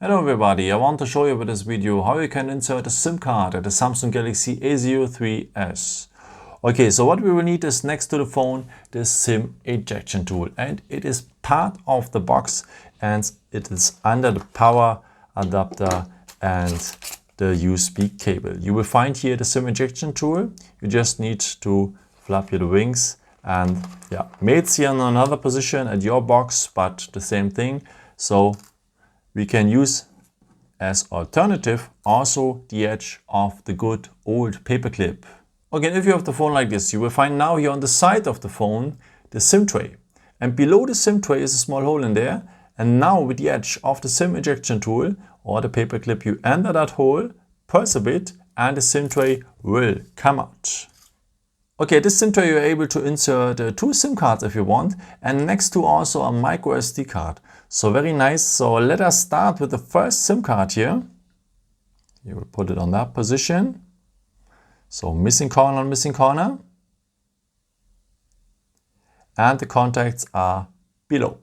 Hello everybody, I want to show you with this video how you can insert a SIM card at the Samsung Galaxy A03s. Okay, so what we will need is next to the phone the SIM ejection tool, and it is part of the box and it is under the power adapter and the USB cable. You will find here the SIM ejection tool. You just need to flap here the wings and it's here in another position at your box, but the same thing. So we can use as alternative also the edge of the good old paperclip. Again, if you have the phone like this, you will find now here on the side of the phone the SIM tray. And below the SIM tray is a small hole in there. And now with the edge of the SIM ejection tool or the paperclip, you enter that hole, pulse a bit, and the SIM tray will come out. Okay, this SIM tray you're able to insert 2 SIM cards if you want, and next to also a micro SD card. So very nice. So let us start with the first SIM card here. You will put it on that position. So missing corner on missing corner. And the contacts are below.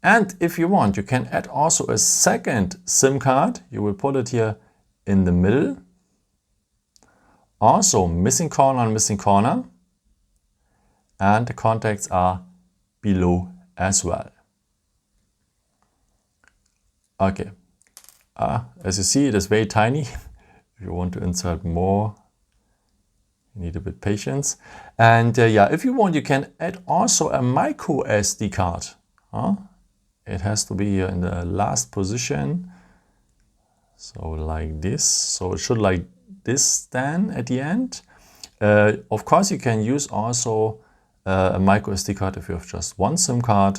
And if you want, you can add also a second SIM card. You will put it here in the middle. Also missing corner on missing corner. And the contacts are below as well. Okay, as you see, it is very tiny. If you want to insert more, you need a bit patience. And if you want, you can add also a micro SD card. It has to be here in the last position. So like this. So it should like this stand at the end. Of course, you can use also a micro SD card if you have just one SIM card.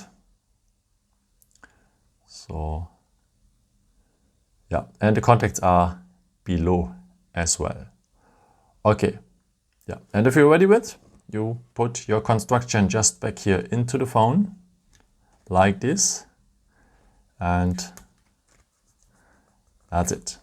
So and the contacts are below as well. Okay, and if you're ready with, you put your construction just back here into the phone like this, and that's it.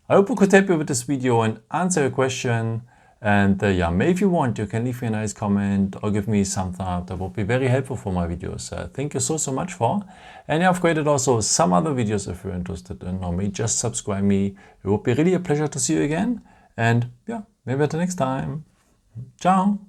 I hope I could help you with this video and answer your question. And maybe if you want, you can leave me a nice comment or give me some thumbs up. That would be very helpful for my videos. Thank you so much for. And I've created also some other videos if you're interested in, or maybe just subscribe me. It would be really a pleasure to see you again. And maybe at the next time. Ciao.